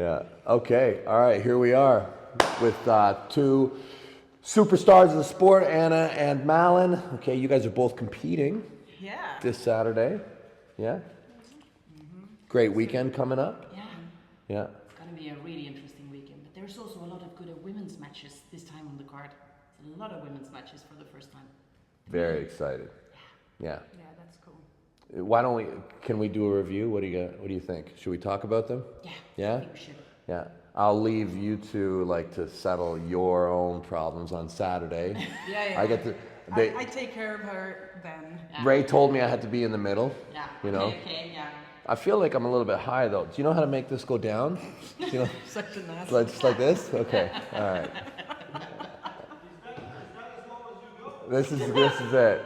Yeah. Okay. All right. Here we are with two superstars of the sport, Anna and Malin. Okay, you guys are both competing. Yeah. This Saturday. Yeah. Great weekend coming up. Yeah. Yeah. It's going to be a really interesting weekend. But there's also a lot of good women's matches this time on the card. There's a lot of women's matches for the first time. Very excited. Yeah. Yeah, that's cool. Why don't we? Can we do a review? What do you got? What do you think? Should we talk about them? Yeah. Yeah. I think we should. Yeah. I'll leave you two to settle your own problems on Saturday. Yeah. I get to. I take care of her then. Yeah. Ray told me I had to be in the middle. Yeah. You know. Okay. Yeah. I feel like I'm a little bit high though. Do you know how to make this go down? Do you know? Such an ass. Just like this? Okay. All right. This is it.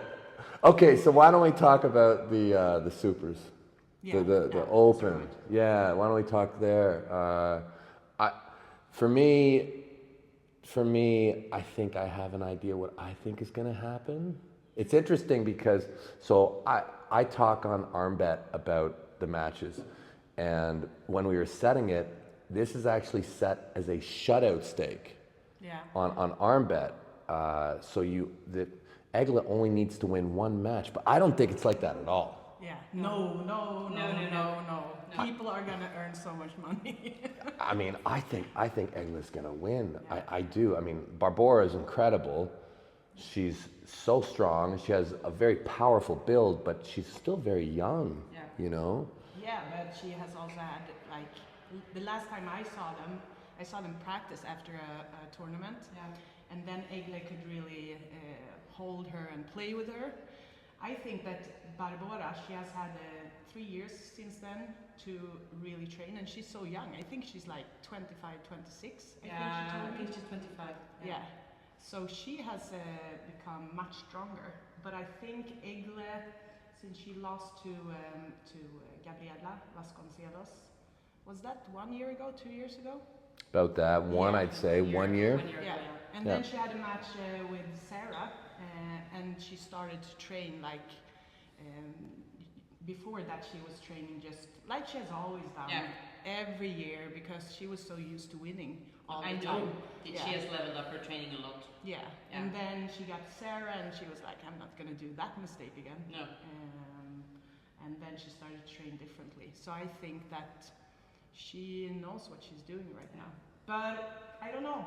Okay, so why don't we talk about the supers, Yeah. the open? Yeah. Why don't we talk there? For me, I think I have an idea what I think is going to happen. It's interesting because I talk on ArmBet about the matches, and when we were setting it, this is actually set as a shutout stake. Yeah. On ArmBet, the Egla only needs to win one match, but I don't think it's like that at all. Yeah. No. People are gonna earn so much money. I mean, I think Egla's gonna win. Yeah. I do. I mean, Barbora is incredible. She's so strong. She has a very powerful build, but she's still very young. Yeah. You know. Yeah, but she has also had the last time I saw them practice after a tournament. Yeah. And then Egle could really hold her and play with her. I think that Barbora, she has had 3 years since then to really train, and she's so young. I think she's like 25, 26. I think she's 25. Yeah. So she has become much stronger. But I think Egle, since she lost to Gabriela Vasconcelos, was that 1 year ago, 2 years ago? About that one, I'd say 1 year. 1 year ago, Yeah. And then she had a match with Sarah, and she started to train before that she was training just like she has always done every year, because she was so used to winning all the time. She has leveled up her training a lot. Yeah. And then she got Sarah, and she was like, I'm not going to do that mistake again. No. And then she started to train differently. So I think that she knows what she's doing right now. But I don't know.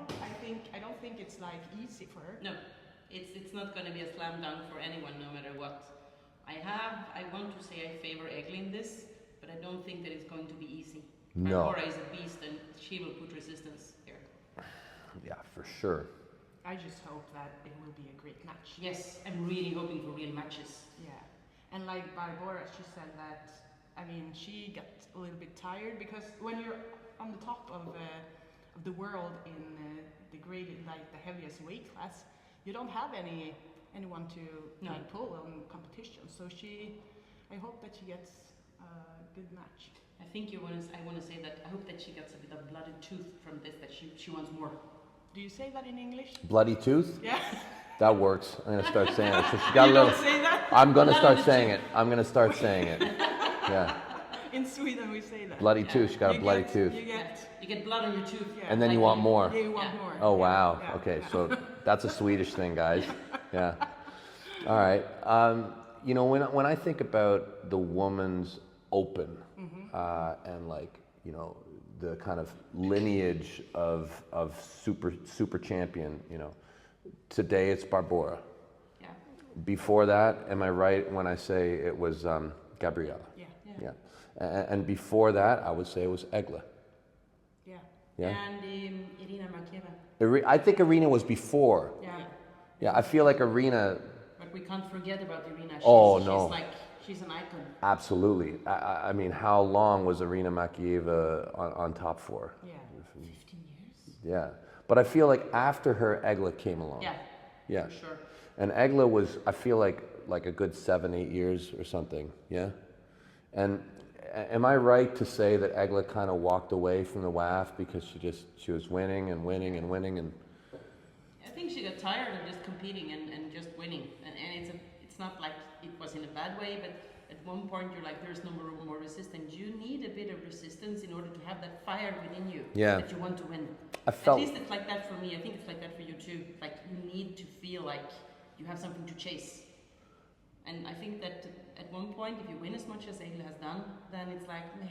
I don't think it's easy for her. No, it's not going to be a slam dunk for anyone, no matter what. I want to say I favor Egle in this, but I don't think that it's going to be easy. No. Barbora is a beast, and she will put resistance here. Yeah, for sure. I just hope that it will be a great match. Yes, I'm really hoping for real matches. Yeah. And like Barbora, she said that, I mean, she got a little bit tired, because when you're on the top of the world in the heaviest weight class, you don't have anyone to pull on competition. So I hope that she gets a good match. I want to say that I hope that she gets a bit of bloody tooth from this, that she wants more. Do you say that in English? Bloody tooth? Yeah. That works. I'm gonna start saying it. So she got a little. Don't say that? I'm gonna start saying it. I'm gonna start saying it. Yeah. In Sweden we say that. Bloody tooth. She got a bloody tooth. You get blood on your tooth. Yeah. And then you want more. Yeah, you want more. Oh wow. Yeah. Okay, so that's a Swedish thing, guys. Yeah. All right. When I think about the woman's open, and the kind of lineage of super champion, today it's Barbora. Yeah. Before that, am I right when I say it was Gabriela? Yeah. And before that, I would say it was Egle. Yeah. Yeah. And Irina Markeva. I think Irina was before. Yeah. Yeah, I feel like Irina. But we can't forget about Irina. No. She's an icon. Absolutely. I mean, how long was Irina Makieva on top for? Yeah. 15 years? Yeah. But I feel like after her, Egle came along. Yeah. Yeah. For sure. And Egle was, I feel like a good 7-8 years or something. Yeah. And am I right to say that Egle kind of walked away from the WAF because she was winning and winning and winning and? I think she got tired of just competing and just winning. And it's not like it was in a bad way, but at one point you're like, there's no more resistance. You need a bit of resistance in order to have that fire within you that you want to win. At least it's like that for me. I think it's like that for you too. Like you need to feel like you have something to chase. And I think that at one point, if you win as much as Egle has done, then it's like, meh.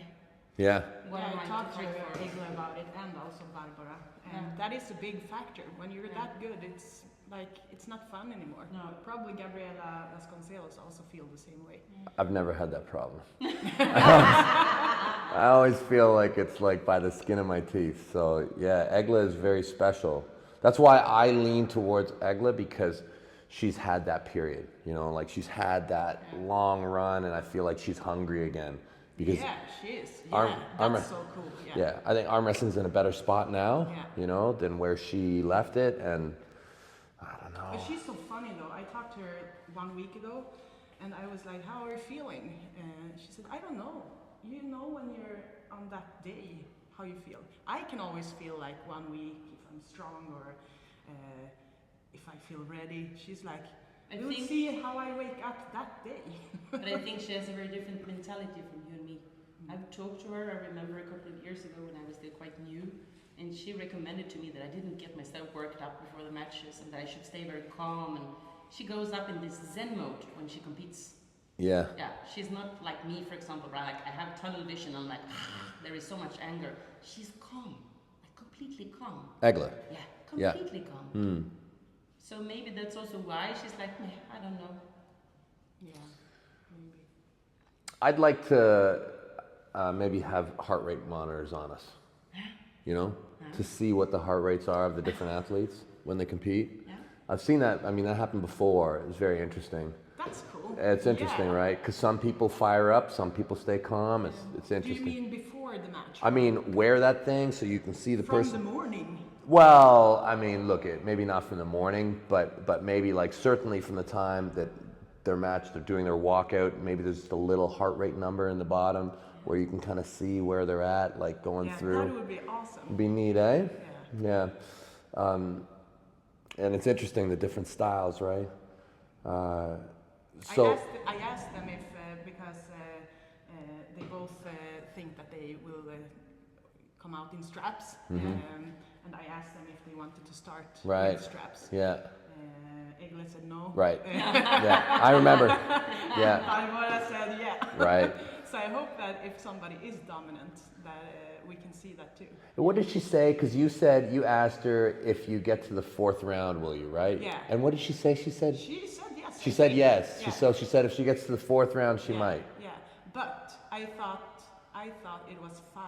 Yeah. What am I talked to fight for? Egle about it and also Barbara. And that is a big factor. When you're that good, it's like, it's not fun anymore. No. Probably Gabriela Vasconcelos also feel the same way. I've never had that problem. I always feel like it's like by the skin of my teeth. So yeah, Egle is very special. That's why I lean towards Egle, because she's had that period, you know, like she's had that long run, and I feel like she's hungry again. Because yeah, she is. Yeah, that's so cool. Yeah, I think arm wrestling's in a better spot now, you know, than where she left it, and I don't know. But she's so funny though. I talked to her 1 week ago, and I was like, "How are you feeling?" And she said, "I don't know. You know, when you're on that day, how you feel. I can always feel like 1 week if I'm strong or if I feel ready." She's like, "We'll see how I wake up that day." But I think she has a very different mentality from you and me. I've talked to her, I remember a couple of years ago when I was still quite new, and she recommended to me that I didn't get myself worked up before the matches and that I should stay very calm. And she goes up in this Zen mode when she competes. Yeah. Yeah, she's not like me, for example, right? Like I have tunnel vision, I'm like, there is so much anger. She's calm, like completely calm. Egle. Yeah, completely calm. So maybe that's also why she's like, meh, I don't know. Yeah, maybe. I'd like to maybe have heart rate monitors on us, you know, to see what the heart rates are of the different athletes when they compete. Yeah. I've seen that. I mean, that happened before. It was very interesting. That's cool. It's interesting, right? Because some people fire up, some people stay calm. It's interesting. Do you mean before the match? I mean, wear that thing so you can see the person. From the morning. Well, I mean, look, maybe not from the morning, but maybe like certainly from the time that they're matched, they're doing their walkout. Maybe there's just a little heart rate number in the bottom where you can kind of see where they're at, like going through. That would be awesome. It'd be neat, eh? Yeah. And it's interesting, the different styles, right? I asked them if, because they both think that they will come out in straps, and I asked them if they wanted to start with straps. Yeah. Egle said no. Right. Yeah, I remember. Yeah. Barbara said yeah. Right. So I hope that if somebody is dominant, that we can see that too. What did she say? Because you asked her if you get to the 4th round, will you, right? Yeah. And what did she say? She said yes. She said yes. Yeah. She said if she gets to the 4th round, she might. Yeah. But I thought it was 5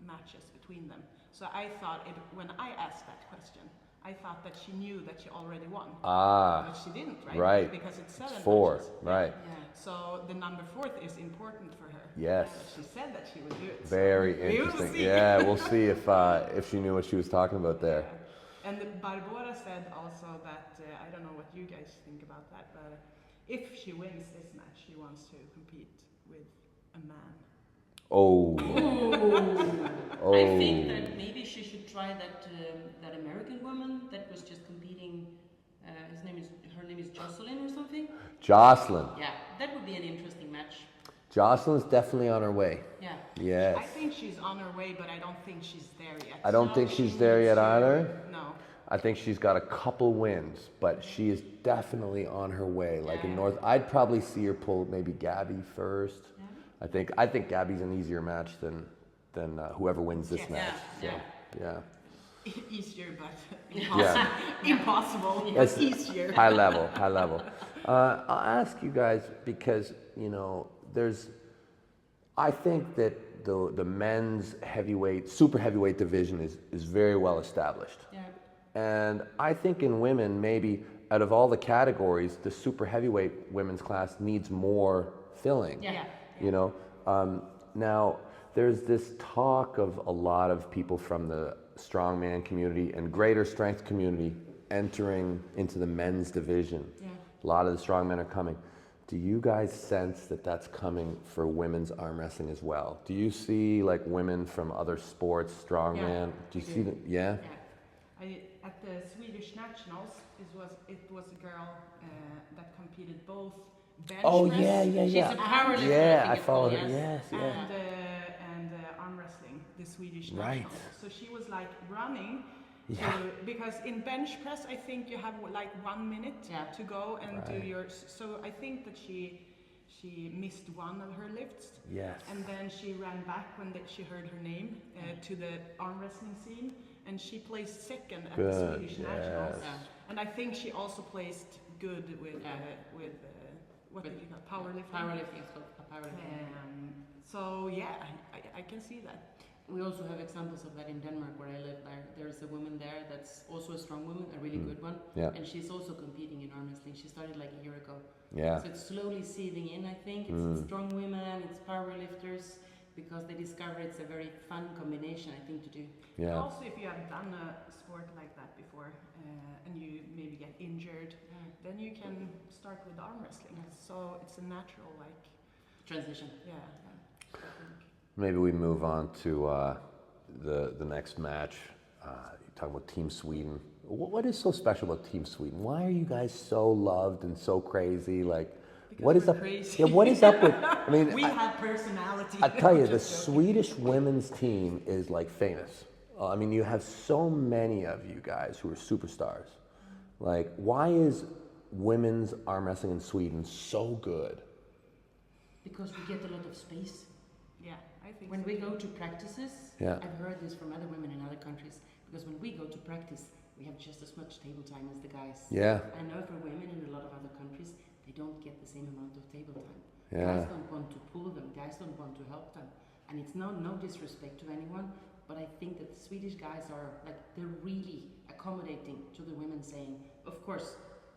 matches between them. So I thought when I asked that question, I thought that she knew that she already won. But she didn't, right? Right. Because it's 7 4, matches. right. Yeah. So the number 4th is important for her. Yes. She said that she would do it. Very so interesting. We will see. Yeah, we'll see if she knew what she was talking about there. Yeah. And Barbara said also that, I don't know what you guys think about that, but if she wins this match, she wants to compete with a man. Oh. Oh. I think that maybe she should try that that American woman that was just competing. Her name is Jocelyn or something. Jocelyn. Yeah, that would be an interesting match. Jocelyn's definitely on her way. Yeah. Yes. I think she's on her way, but I don't think she's there yet. I don't think she's there yet either. No. I think she's got a couple wins, but she is definitely on her way. Like in North, I'd probably see her pull maybe Gabby first. Yeah. I think Gabby's an easier match than whoever wins this match. So, yeah. Easier, but impossible. Impossible, but easier. High level. I'll ask you guys because, you know, I think that the men's heavyweight, super heavyweight division is very well established. Yeah. And I think in women, maybe out of all the categories, the super heavyweight women's class needs more filling. Yeah. You know, now there's this talk of a lot of people from the strongman community and greater strength community entering into the men's division. Yeah. A lot of the strongmen are coming. Do you guys sense that that's coming for women's arm wrestling as well? Do you see like women from other sports, strongman? Do you see them? Yeah. At the Swedish Nationals, it was a girl that competed both bench Oh press. yeah. She's a powerlifter. Yeah, I I think follow it's her. called, Yes. And arm wrestling, the Swedish Right. national. So she was like running. Yeah. Because in bench press, I think you have like 1 minute to go and do your. So I think that she missed one of her lifts. Yes. And then she ran back when she heard her name to the arm wrestling scene, and she placed second at the Swedish nationals. Yeah. And I think she also placed good with what did you call it? Powerlifting. Powerlifting is called powerlifting. So yeah, I can see that. We also have examples of that in Denmark, where I live. There's a woman there that's also a strong woman, a really good one, and she's also competing in arm wrestling. She started like a year ago. Yeah. So it's slowly seething in. I think it's strong women, it's power lifters, because they discover it's a very fun combination, I think, to do. Yeah. Also, if you have done a sport like that before, and you maybe get injured, then you can start with arm wrestling. So it's a natural transition. Yeah. Maybe we move on to the next match. You talk about Team Sweden. What is so special about Team Sweden? Why are you guys so loved and so crazy? Like, because what is up? Crazy. Yeah, what is up with? I mean, we have personality. I tell you, the Swedish women's team is like famous. I mean, you have so many of you guys who are superstars. Like, why is women's arm wrestling in Sweden so good? Because we get a lot of space. Yeah, I think when so we too. go to practices, I've heard this from other women in other countries, because when we go to practice, we have just as much table time as the guys. Yeah. I know for women in a lot of other countries, they don't get the same amount of table time. Yeah. Guys don't want to pull them, guys don't want to help them. And it's no disrespect to anyone, but I think that the Swedish guys are, like, they're really accommodating to the women, saying, of course,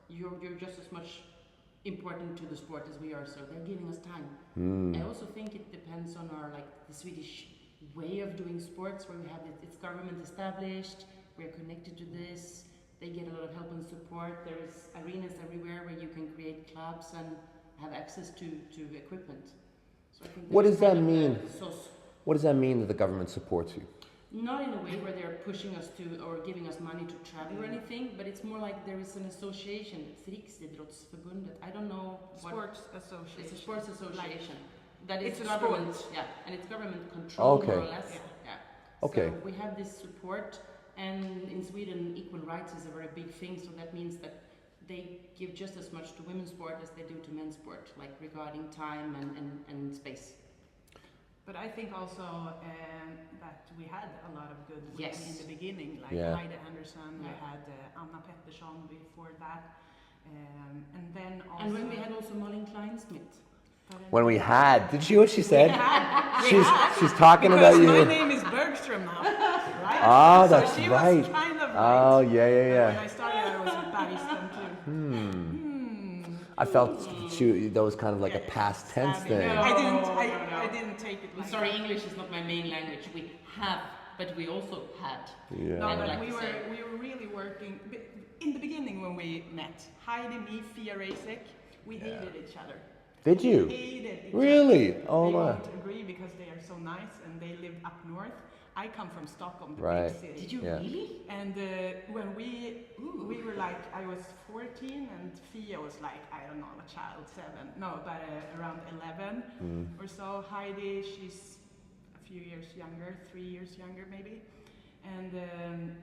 you're just as much important to the sport as we are, so they're giving us time. I also think it depends on our, like, the Swedish way of doing sports, where we have it's government established, we're connected to this, they get a lot of help and support, there's arenas everywhere where you can create clubs and have access to equipment. So I think what does that mean? Sauce. What does that mean that the government supports you? Not in a way where they're pushing us to or giving us money to travel or anything, but it's more like there is an association, Riksidrottsförbundet. I don't know what. Sports association. It's a sports association. That is it's government, and it's government controlled more or less. Yeah. Okay. So we have this support, and in Sweden, equal rights is a very big thing. So that means that they give just as much to women's sport as they do to men's sport, like regarding time and space. But I think also that we had a lot of good women in the beginning, like Heide Anderson, we had Anna Pettersson before that, and then also... And when we had also MALIN Smith. When we had, did you hear what she said? She's talking because about you. My name is Bergström now, right? Oh, that's so she right. was kind of right. Oh, yeah. When I started, I was with Bergström too. I felt that was kind of like a past tense thing. No, I didn't take it like Sorry, English is not my main language. We have, but we also had. Yeah. No, but we were really working. In the beginning when we met, Heidi, me, Fia Rasek, we hated each other. Did you? We hated each really? other. Oh they my. won't agree because they are so nice and they lived up north. I come from Stockholm, the Right. big city. Did you really? And when we were like, I was 14 and Fia was like, I don't know, a child, 7. No, but around 11 or so. Heidi, she's a few years younger, 3 years younger maybe. And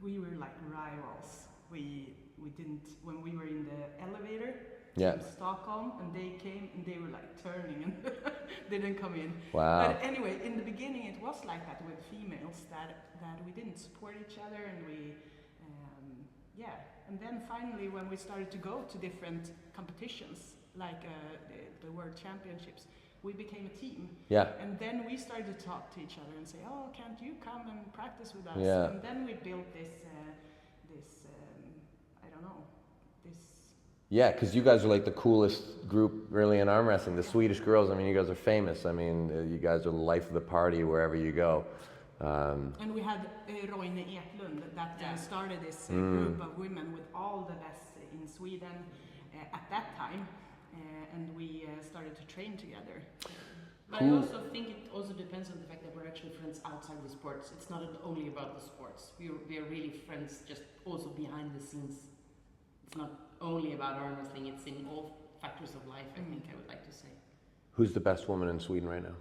we were like rivals. We didn't, when we were in the elevator in Stockholm, and they came and they were like turning and they didn't come in. Wow. But anyway, in the beginning it was like that with females, that we didn't support each other, and we and then finally when we started to go to different competitions, like the World Championships, we became a team. Yeah. And then we started to talk to each other and say, oh, can't you come and practice with us? Yeah. And then we built this I don't know, this... Yeah, because you guys are like the coolest group really in arm wrestling. The Swedish girls, I mean, you guys are famous. I mean, you guys are the life of the party wherever you go. And we had Roine Eklund that started this group of women with all the best in Sweden at that time. And we started to train together. But I also think it also depends on the fact that we're actually friends outside the sports. It's not only about the sports. We are really friends just also behind the scenes. It's not only about arm wrestling, it's in all factors of life, I think I would like to say. Who's the best woman in Sweden right now?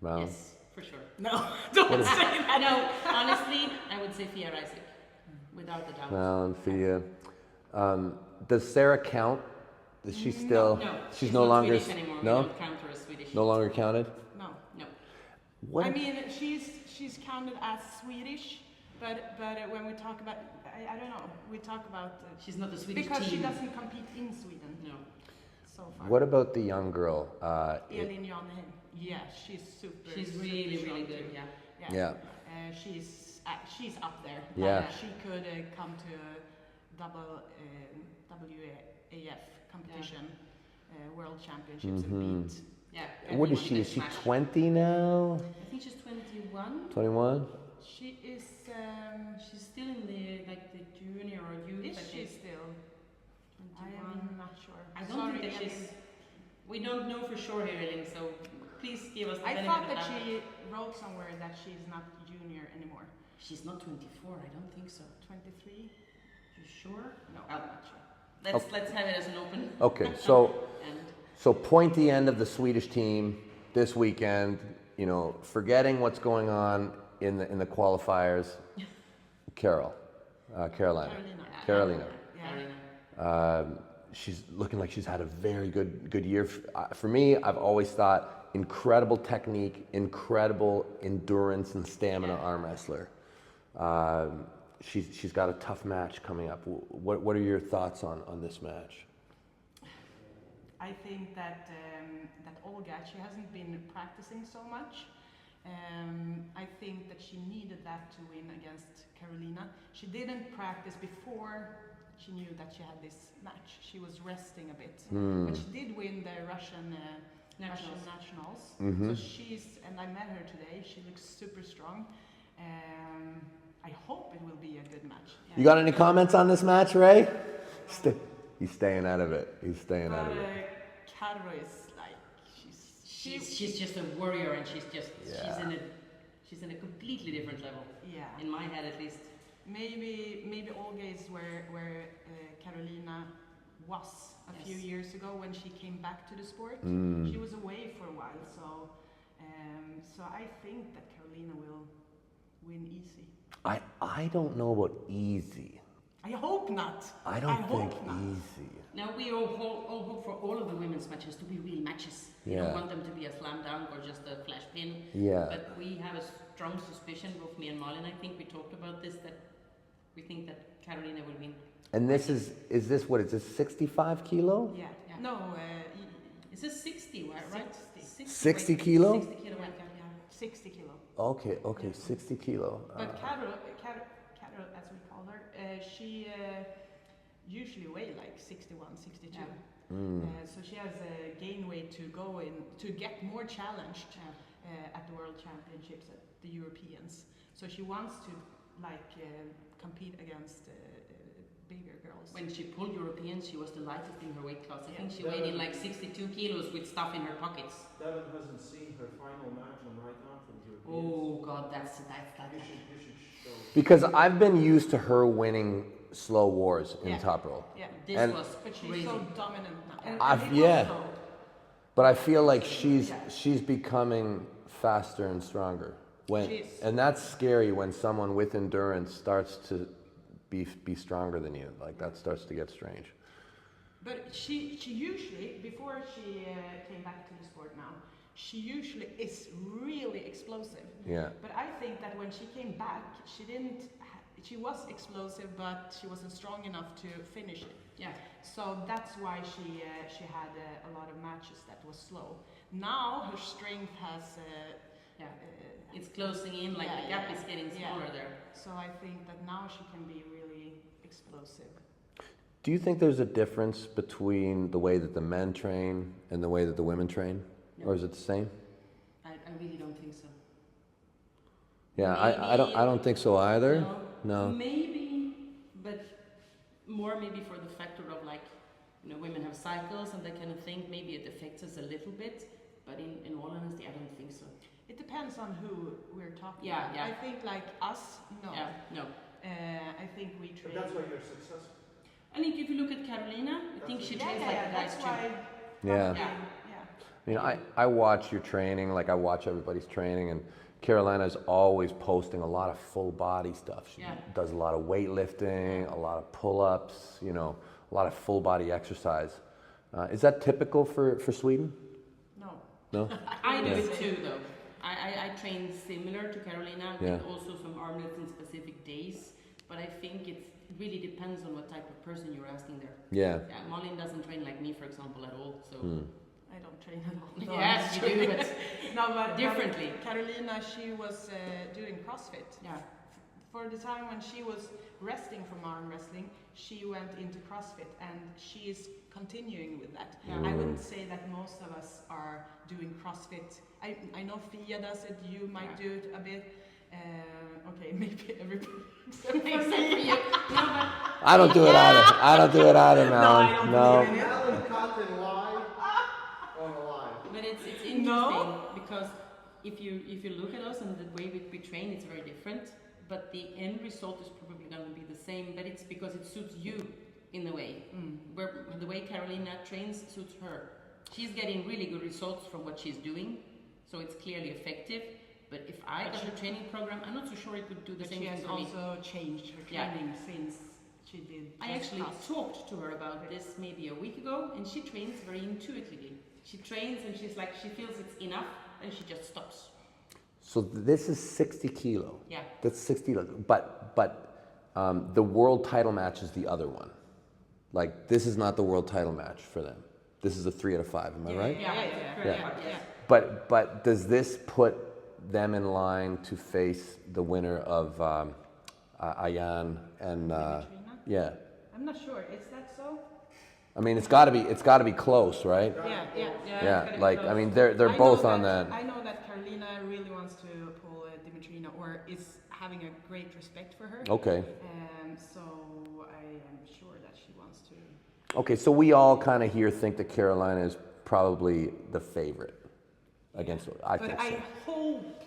Malin. Yes, for sure. No, don't say that. No, honestly, I would say Fia Reisig, without a doubt. Malin, Fia. Does Sarah count? Is she still? No, she's no not longer. Swedish anymore. No, We don't count her as Swedish. no longer counted. No. What? I mean, she's counted as Swedish, but when we talk about, I don't know, we talk about she's not the Swedish because team. she doesn't compete in Sweden. No. So far. What about the young girl? Elin Janhem. Yeah, she's super. She's super really strong good. too. Yeah. Yeah. She's up there. Yeah. She could come to a double WAF competition, world championships, and beat. Yeah. What is she? Is she 20 now? I think she's 21. 21. She is. She's still in the junior or youth. Is I she think. still? 21. I am not sure. I don't think that she's. We don't know for sure here, Elin, so please give us the benefit I thought of that doubt. she wrote somewhere that she's not junior anymore. She's not 24, I don't think so. 23? You sure? No, I'm I'm not sure. Let's have it as an open. Okay, so And so pointy end of the Swedish team this weekend. You know, forgetting what's going on in the qualifiers. Carolina. Carolina. Carolina. She's looking like she's had a very good year. For me, I've always thought incredible technique, incredible endurance and stamina arm wrestler. She's got a tough match coming up. What are your thoughts on this match? I think that Olga, she hasn't been practicing so much. I think that she needed that to win against Carolina. She didn't practice before she knew that she had this match. She was resting a bit, but she did win the Russian nationals. Mm-hmm. So and I met her today. She looks super strong. I hope it will be a good match. You got any comments on this match, Ray? He's staying out of it. He's staying out of it. Caro is like she's just a warrior, and she's in a completely different level. Yeah. In my head, at least. Maybe Olga is where Carolina was a few years ago when she came back to the sport. She was away for a while, so I think that Carolina will win easy. I don't know about easy. I hope not. I don't think easy. Now we all hope for all of the women's matches to be real matches. We don't want them to be a slam dunk or just a flash pin. Yeah. But we have a strong suspicion, both me and Malin, I think we talked about this, that we think that Carolina will win. And this is this 65 kilo? Yeah. No. It's a 60, right? 60 kilo? 60 kilo. Yeah. 60 kilo. Okay, 60 kilo. But Carol, as we call her, she usually weighs like 61, 62. So she has a gain weight to go in to get more challenged at the World Championships at the Europeans. So she wants to compete against bigger girls. When she pulled Europeans, she was the lightest in her weight class. I think she weighed in like 62 kilos with stuff in her pockets. Devon hasn't seen her final match on right now from the Europeans. Oh God, that's You should show. Because I've been used to her winning slow wars in top roll. Yeah, this was but she's crazy. so dominant now. But I feel like she's becoming faster and stronger. And that's scary when someone with endurance starts to be stronger than you. Like that starts to get strange. But she usually, before she came back to the sport now, she usually is really explosive. Yeah. But I think that when she came back, she was explosive, but she wasn't strong enough to finish it. Yeah. So that's why she had a lot of matches that was slow. Now her strength has. It's closing in, like the gap is getting smaller there. So I think that now she can be really explosive. Do you think there's a difference between the way that the men train and the way that the women train? No. Or is it the same? I really don't think so. Yeah, I don't think so either. No. Maybe, but more maybe for the factor of women have cycles and that kind of thing. Maybe it affects us a little bit, but in all honesty, I don't think so. It depends on who we're talking Yeah, about. yeah. I think like us, no. Yeah, no. I think we train. But that's why you're successful. I think if you look at Carolina, I think she trains like the guys that's too. why. Yeah. Yeah. I mean, I watch your training, like I watch everybody's training, and Carolina's always posting a lot of full body stuff. She does a lot of weightlifting, a lot of pull-ups, you know, a lot of full body exercise. Is that typical for Sweden? No. No? I do it too, though. I train similar to Carolina, with also some arm lifts in specific days, but I think it really depends on what type of person you're asking there. Yeah. Malin doesn't train like me, for example, at all, so... I don't train at all. No, yes, you do, but no, but differently. Carolina, she was doing CrossFit. Yeah. For the time when she was resting from arm wrestling, she went into CrossFit, and she is continuing with that. I wouldn't say that most of us are doing CrossFit. I know Fia does it. You might do it a bit. Okay, maybe everybody except for me. I don't do it either. I don't do it either, Malin. No. Malin content live on the live. But it's interesting because if you look at us and the way we train, it's very different. But the end result is probably going to be the same. But it's because it suits you in a way. Where the way Carolina trains suits her. She's getting really good results from what she's doing, so it's clearly effective. But if I got a training program, I'm not so sure it would do the same thing for me. She has also changed her training since she did. I actually talked to her about this maybe a week ago, and she trains very intuitively. She trains and she's like, she feels it's enough, and she just stops. So this is 60 kilo. Yeah. That's 60 kilo. But the world title match is the other one. Like, this is not the world title match for them. This is a 3 out of 5. Am I right? Yeah. But does this put them in line to face the winner of Ayan and yeah? I'm not sure. Is that so? I mean, it's got to be close, right? Yeah. Like, I mean, they're both on that. I know that Carolina really wants to pull Dimitrina, or is having a great respect for her. Okay. So I am sure that she wants to. Okay, so we all kind of here think that Carolina is probably the favorite against. I think so. I hope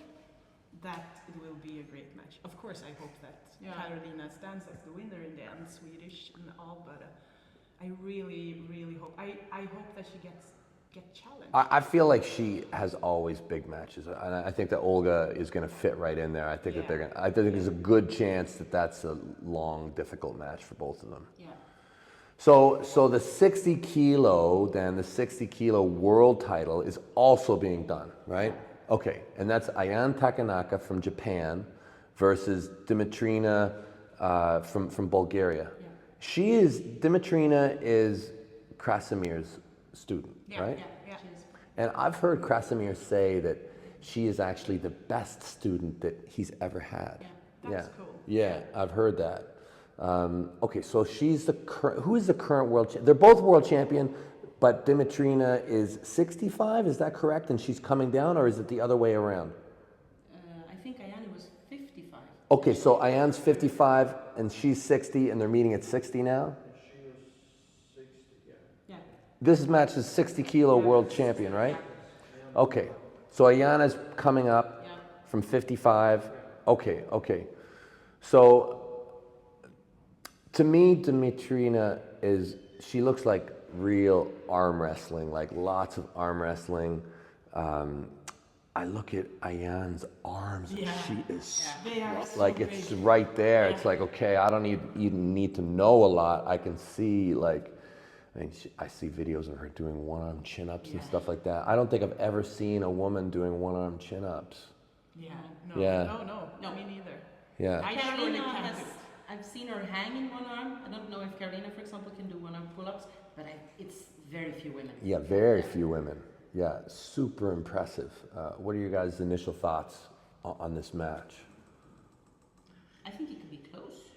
that it will be a great match. Of course, I hope that Carolina stands as the winner in the end, Swedish and all. But I really, really hope. I hope that she gets challenged. I feel like she has always big matches, and I think that Olga is going to fit right in there. I think that they're going. I think there's a good chance that that's a long, difficult match for both of them. Yeah. So the 60 kilo world title is also being done, right? Okay, and that's Ayan Takanaka from Japan versus Dimitrina from Bulgaria. Yeah. Dimitrina is Krasimir's student, right? Yeah. And I've heard Krasimir say that she is actually the best student that he's ever had. Yeah, that's cool. Yeah, I've heard that. Okay, so she's who is the current world champion? They're both world champion, but Dimitrina is 65, is that correct? And she's coming down, or is it the other way around? I think Ayani was 55. Okay, so Ayan's 55 and she's 60, and they're meeting at 60 now? She was 60, yeah. This match is 60 kilo world champion, right? Okay, so Ayana's coming up from 55. Okay. So, to me, Dimitrina she looks like real arm wrestling, like lots of arm wrestling. I look at Ayan's arms, and she is like, it's right there. It's like, okay, I don't even need to know a lot. I can see, like, I see videos of her doing one-arm chin-ups and stuff like that. I don't think I've ever seen a woman doing one-arm chin-ups. No, me neither. Yeah. I've seen her hang in one arm. I don't know if Carolina, for example, can do one-arm pull-ups, but it's very few women. Yeah, very few women. Yeah, super impressive. What are your guys' initial thoughts on this match? I think it could be close.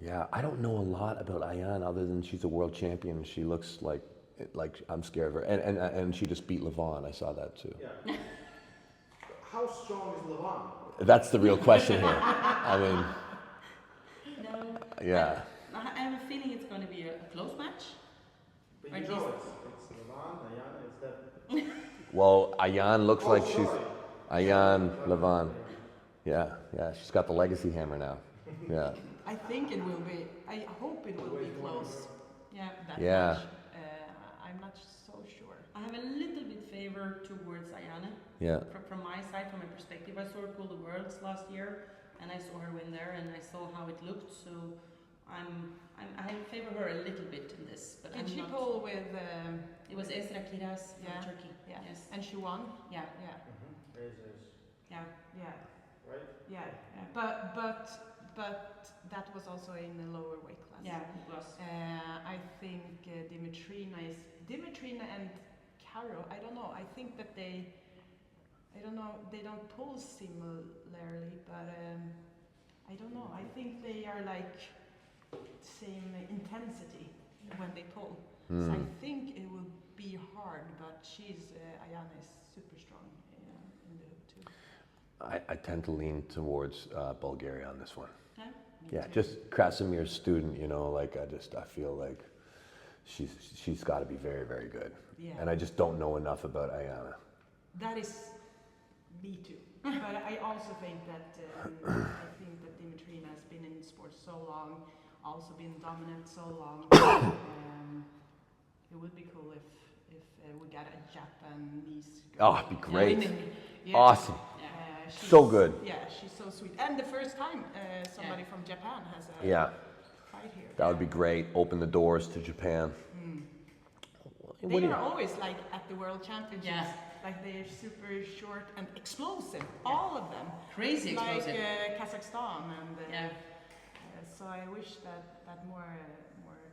Yeah, I don't know a lot about Ayan other than she's a world champion. She looks like I'm scared of her, and she just beat Levon. I saw that too. Yeah. How strong is Levon? That's the real question here. I mean. No. Yeah. I have a feeling it's going to be a close match. But you know it's Levon, Ayan, it's that. Well, Ayan looks like she's Ayan Levon. Yeah, she's got the legacy hammer now. Yeah. I think it will be. I hope it will be close. Yeah. That Yeah. much. I'm not so sure. I have a little bit favor towards Ayane. Yeah. From my side, from my perspective, I saw her pull the worlds last year, and I saw her win there, and I saw how it looked. So I favor her a little bit in this. But Did she pull with? It was Esra Kiraz from Yeah. Turkey. Yeah. Yes. And she won. Yeah. Yeah. Yeah. Yeah. Right? Yeah. But that was also in a lower weight class. Yeah, it was. I think Dimitrina and Caro. I don't know. I think that they don't pull similarly, but I don't know. I think they are like same intensity when they pull. So I think it will be hard, but Ayane is super strong in the hook too. I tend to lean towards Bulgaria on this one. Yeah. Yeah, just Krasimir's student, you know, like I feel like she's got to be very, very good. Yeah. And I just don't know enough about Ayana. That is me too. But I also think that Dimitrina has been in sports so long, also been dominant so long. It would be cool if we got a Japanese girl. Oh, it'd be great. Yeah. Awesome. She's So good. Yeah, she's so sweet. And the first time somebody from Japan has a fight here. That would be great. Open the doors to Japan. They are always like at the World Championships. Yeah. Like they're super short and explosive. All of them. Crazy explosive. Like Kazakhstan and. So I wish that more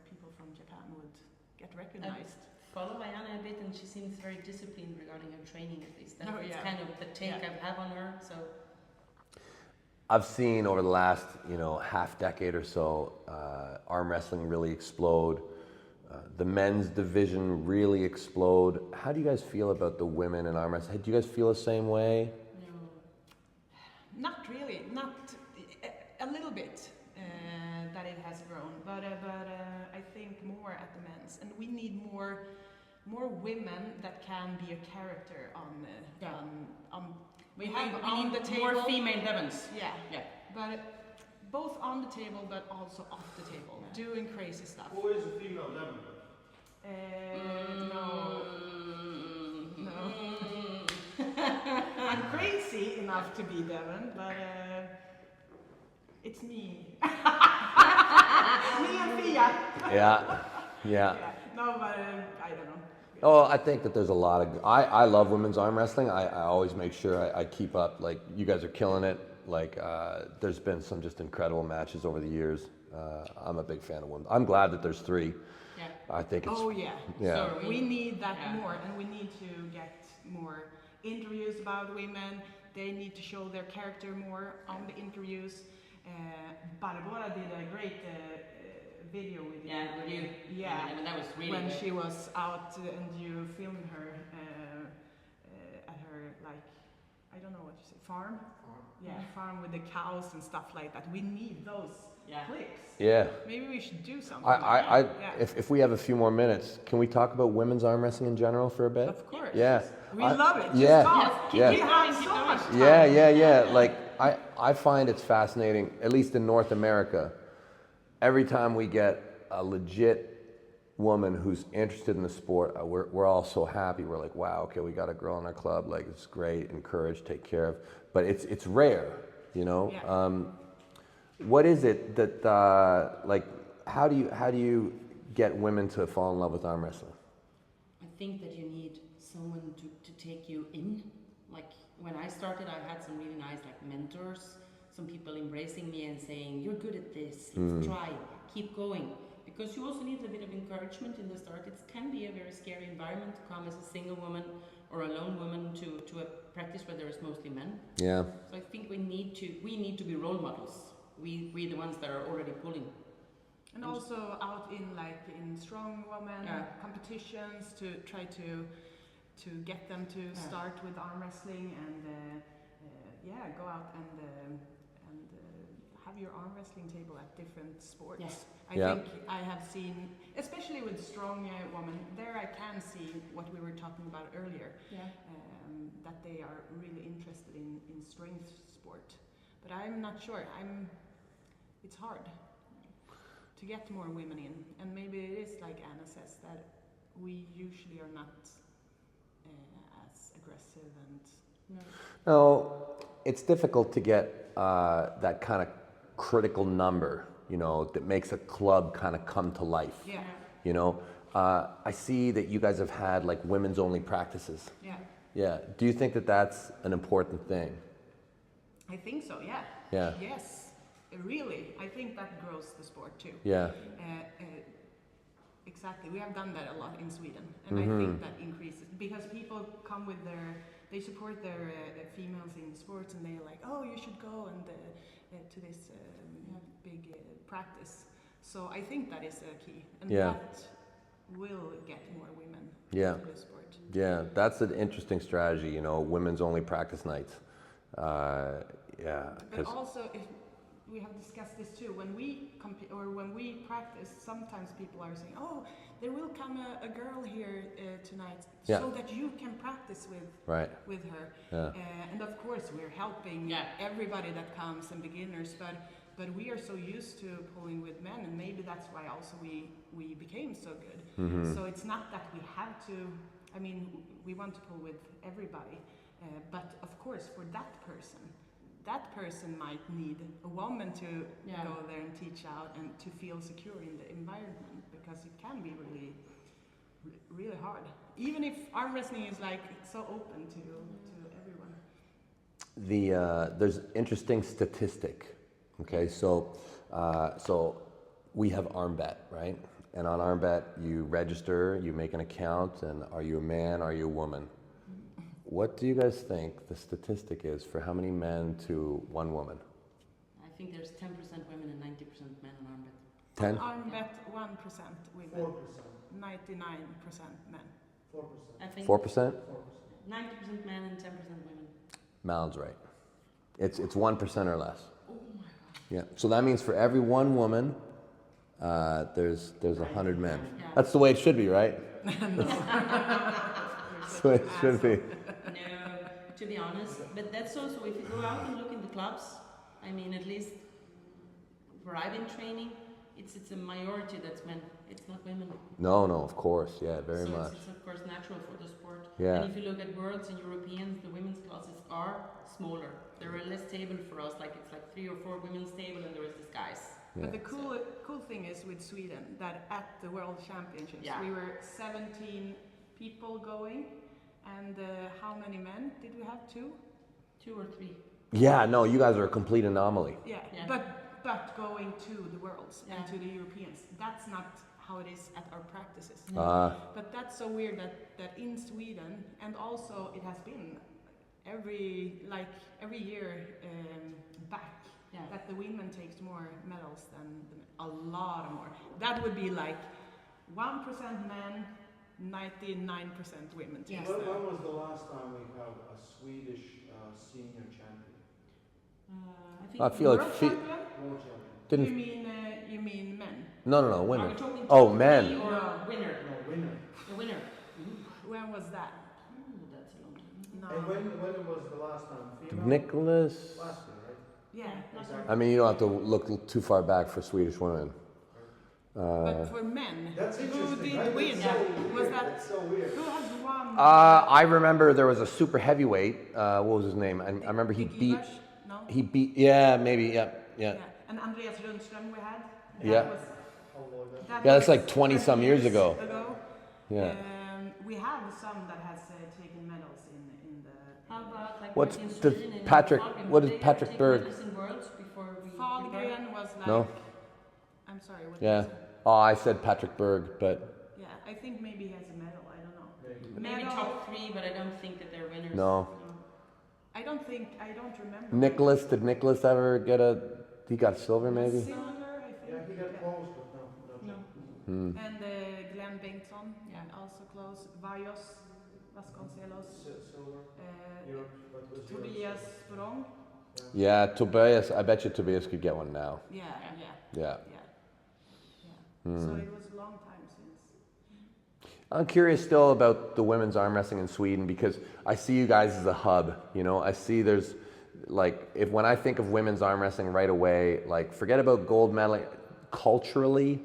people from Japan would get recognized. Follow Ayane a bit, and she seems very disciplined regarding her training, at least. That's yeah. kind of the take I have on her. So I've seen over the last, half decade or so, arm wrestling really explode. The men's division really explode. How do you guys feel about the women in arm wrestling? Do you guys feel the same way? no. Not really. Not a little bit that it has grown, but I think more at the men's, and we need more women that can be a character on. We have on need the table more female Devons. Yeah. But both on the table, but also off the table, doing crazy stuff. Who is a female Devon? No. I'm crazy enough to be Devon, but it's me. Me and Fia. Yeah. No, but I don't know. Oh, I think that there's a lot of. I love women's arm wrestling. I always make sure I keep up. Like, you guys are killing it. Like, there's been some just incredible matches over the years. I'm a big fan of women. I'm glad that there's 3. Yeah. I think it's. Oh yeah. Yeah. So We need that more, and we need to get more interviews about women. They need to show their character more on the interviews. Barbora did a great video with you. Yeah, with you. Yeah. And that was really when good. she was out and you filmed her at her, like, I don't know what you say, farm? Yeah, farm with the cows and stuff like that. We need those clips. Yeah. Maybe we should do something. If we have a few more minutes, can we talk about women's arm wrestling in general for a bit? Of course. Yeah. We love it. Just yeah. talk. Yeah. We have so much time. Yeah. Like, I find it's fascinating, at least in North America, every time we get a legit woman who's interested in the sport, we're all so happy. We're like, wow, okay, we got a girl in our club, like, it's great, encourage, take care of. But it's rare, Yeah. What is it that, like, how do you get women to fall in love with arm wrestling? I think that you need someone to take you in. Like, when I started, I had some really nice mentors, some people embracing me and saying, you're good at this, try, keep going. Because you also need a bit of encouragement in the start. It can be a very scary environment to come as a single woman or a lone woman to a practice where there is mostly men. Yeah. So I think we need to be role models. We the ones that are already pulling. And also out in strong women competitions to try to get them to start with arm wrestling and go out and have your arm wrestling table at different sports. Yes. I think I have seen, especially with strong women, there I can see what we were talking about earlier, that they are really interested in strength sport. But I'm not sure. it's hard to get more women in, and maybe it is like Anna says that we usually are not as aggressive and. No, it's difficult to get that kind of critical number, you know, that makes a club kind of come to life. Yeah. You know, I see that you guys have had like women's only practices. Yeah. Yeah. Do you think that that's an important thing? I think so. Yeah. Yeah. Yes. Really, I think that grows the sport too. Yeah. Exactly. We have done that a lot in Sweden, and I think that increases because people come with they support their females in sports, and they're like, oh, you should go and to this big practice. So I think that is a key, and that will get more women into the sport. Yeah, that's an interesting strategy. You know, women's only practice nights. But also, if we have discussed this too, when we compete or when we practice, sometimes people are saying, "Oh, there will come a girl here tonight, so that you can practice with her." And of course, we're helping everybody that comes and beginners, but we are so used to pulling with men, and maybe that's why also we became so good. So it's not that we have to. I mean, we want to pull with everybody, but of course, for that person might need a woman to go there and teach out and to feel secure in the environment, because it can be really hard. Even if arm wrestling is like so open to everyone. There's interesting statistic. Okay, so we have ArmBet, right? And on ArmBet, you register, you make an account, and are you a man, are you a woman? What do you guys think the statistic is for how many men to one woman? I think there's 10% women and 90% men on ArmBet. 10? ArmBet 1% women. 99% men. 4%. I think 4%? 90% men and 10% women. Malin's right. It's 1% or less. Oh my god. Yeah. So that means for every one woman, there's 100 men. Yeah. That's the way it should be, right? That's the way it should be. No, to be honest, but that's also, if you go out and look in the clubs, I mean, at least where I've been training, it's a majority that's men, it's not women. No, of course, yeah, very so much. It's of course natural for the sport. Yeah. And if you look at worlds and Europeans, the women's classes are smaller. There are less table for us, like it's like 3 or 4 women's table and the rest is guys. Yeah. But the cool thing is with Sweden that at the World Championships we were 17 people going, and how many men did we have? 2 or 3. Yeah, no, you guys are a complete anomaly. Yeah. But going to the Worlds and to the Europeans, that's not how it is at our practices. But that's so weird that in Sweden, and also it has been every year back, that the women takes more medals than a lot more. That would be like 1% men, 99% women. Yeah. When was the last time we have a Swedish senior champion? I feel like World champion? World champion. didn't. You mean men? No, women. Are we talking Oh, top men. 3 or winner? No, winner. The winner. When was that? That's a long time. No. And when was the last time? Female? Nicholas. Last year, right? Yeah. Exactly. I mean, you don't have to look too far back for Swedish women. But for men, That's who interesting, did right? win? That's so Was weird. that That's so weird. who has won? I remember there was a super heavyweight. What was his name? I remember he Dick beat. Ivars? No? He beat. Yeah, maybe. Yeah. Yeah. And Andreas Rundström we had. Yeah. Oh, Yeah, that's like 20 some years ago. Yeah. We have some that has taken medals in the. How about like What's in the Sweden and Patrick- Fahlgren, what did is they Patrick take Berg? medals in Worlds before we Fahlgren was like. No? I'm sorry. What Yeah. was it? Oh, I said Patrick Berg, but Yeah, I think maybe he has a medal. I don't know. Maybe Medal- top 3, but I don't think that they're winners. no. I don't remember. Nicholas, did Nicholas ever get he got silver maybe? Silver, I think. Yeah, he got close, but no. Hmm. And Glenn Bengtsson, also close. Vajos Vasconcelos. Silver. Uh, Europe, but was Tobias Sprong. Yeah, Tobias. I bet you Tobias could get one now. Yeah. Yeah. So it was a long time since. I'm curious still about the women's arm wrestling in Sweden because I see you guys as a hub. You know, I see there's like when I think of women's arm wrestling right away, like forget about gold medal, culturally,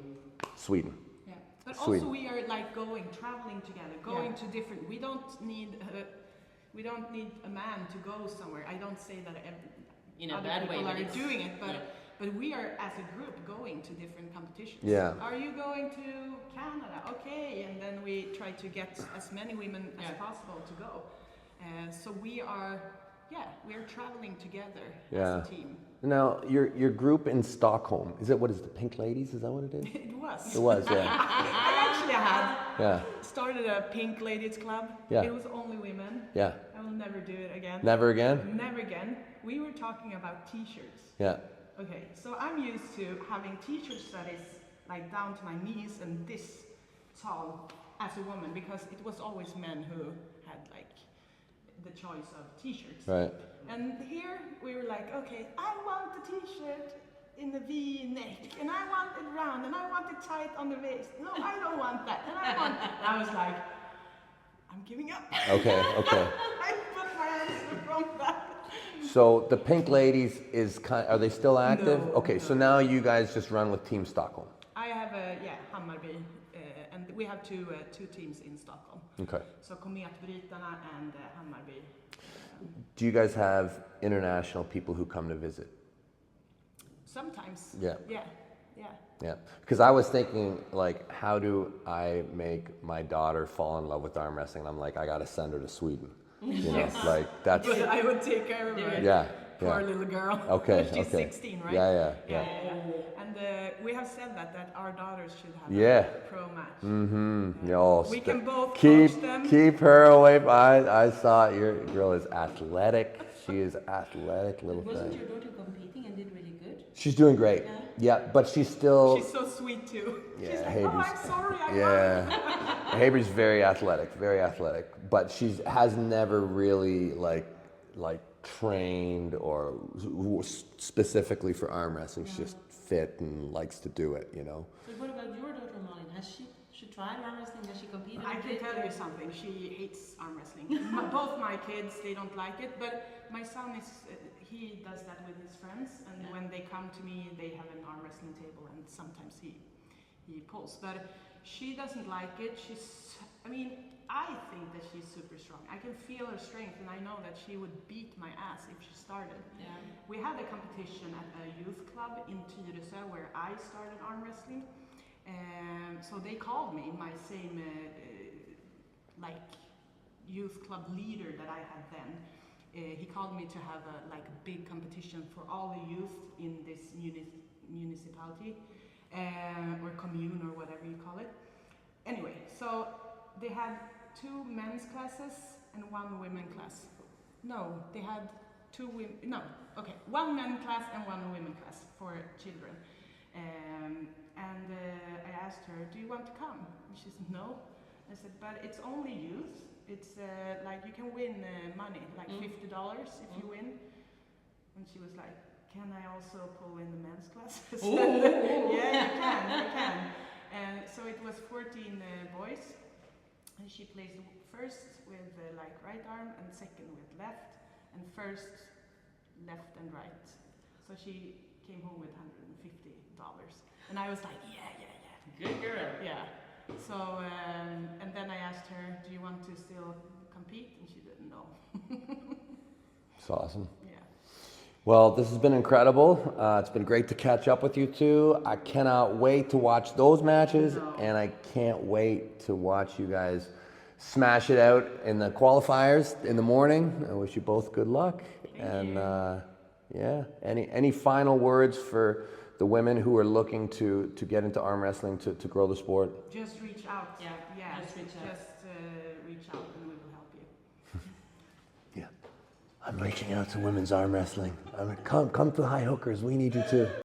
Sweden. Yeah, but Sweden. also we are like traveling together, going to different. We don't need a man to go somewhere. I don't say that in a other bad people way, are doing it, but we are as a group going to different competitions. Yeah. Are you going to Canada? Okay, and then we try to get as many women as possible to go. So we are traveling together as a team. Now, your group in Stockholm, what is it, the Pink Ladies? Is that what it is? It was. It was, yeah. I actually had started a Pink Ladies club. Yeah. It was only women. Yeah. I will never do it again. Never again? Never again. We were talking about t-shirts. Yeah. Okay, so I'm used to having t-shirts that is like down to my knees and this tall as a woman, because it was always men who had like the choice of t-shirts. Right. And here we were like, okay, I want the t-shirt in the V-neck, and I want it round, and I want it tight on the waist. No, I don't want that, and I was like, I'm giving up. Okay. I put my hands from that. So the Pink Ladies are they still active? No, okay, no. so now you guys just run with Team Stockholm. I have Hammarby, and we have two teams in Stockholm. Okay. So Kometbrytarna and Hammarby. Do you guys have international people who come to visit? Sometimes. Yeah. Yeah. Because I was thinking, like, how do I make my daughter fall in love with arm wrestling? And I'm like, I gotta send her to Sweden. You know, like that's. But I would take care of her. Yeah. Poor little girl. Okay. She's 16, right? Yeah. And we have said that our daughters should have a pro match. Mm-hmm. We can both keep coach them. Keep her away. I saw it. Your girl is athletic. She is athletic little Wasn't thing. your daughter competing and did really good? She's doing great. Yeah, but she's still. She's so sweet too. Yeah, She's like, Haber's, I'm sorry. I Haber's very athletic, but she has never really like trained or specifically for arm wrestling. She's just fit and likes to do it, you know. So what about your daughter, Malin? Has she tried arm wrestling? Has she competed? I can tell you something. She hates arm wrestling. Both my kids, they don't like it, but my son he does that with his friends, and when they come to me, they have an arm wrestling table, and sometimes he pulls. But she doesn't like it. I think that she's super strong. I can feel her strength, and I know that she would beat my ass if she started. Yeah. We had a competition at a youth club in Tyresö where I started arm wrestling. So they called me, my same youth club leader that I had then. He called me to have a big competition for all the youth in this municipality or commune or whatever you call it. Anyway, so they had 2 men's classes and 1 women's class. No, they had 2 women. No, okay, 1 men's class and 1 women's class for children. I asked her, do you want to come? And she said, no. I said, but it's only youth. It's you can win money, like $50 if you win. And she was like, can I also pull in the men's class? I said, yeah, you can. And so it was 14 boys. And she placed first with right arm and second with left, and first left and right. So she came home with $150. And I was like, yeah. Good girl. Yeah. So, and then I asked her, do you want to still compete? And she didn't know. It's awesome. Yeah. Well, this has been incredible. It's been great to catch up with you two. I cannot wait to watch those matches, and I can't wait to watch you guys smash it out in the qualifiers in the morning. I wish you both good luck. Thank you. Any final words for the women who are looking to get into arm wrestling to grow the sport? Just reach out. Yeah. Just reach out. Just reach out and we will help you. Yeah. I'm reaching out to women's arm wrestling. Come to High Hookers. We need you too.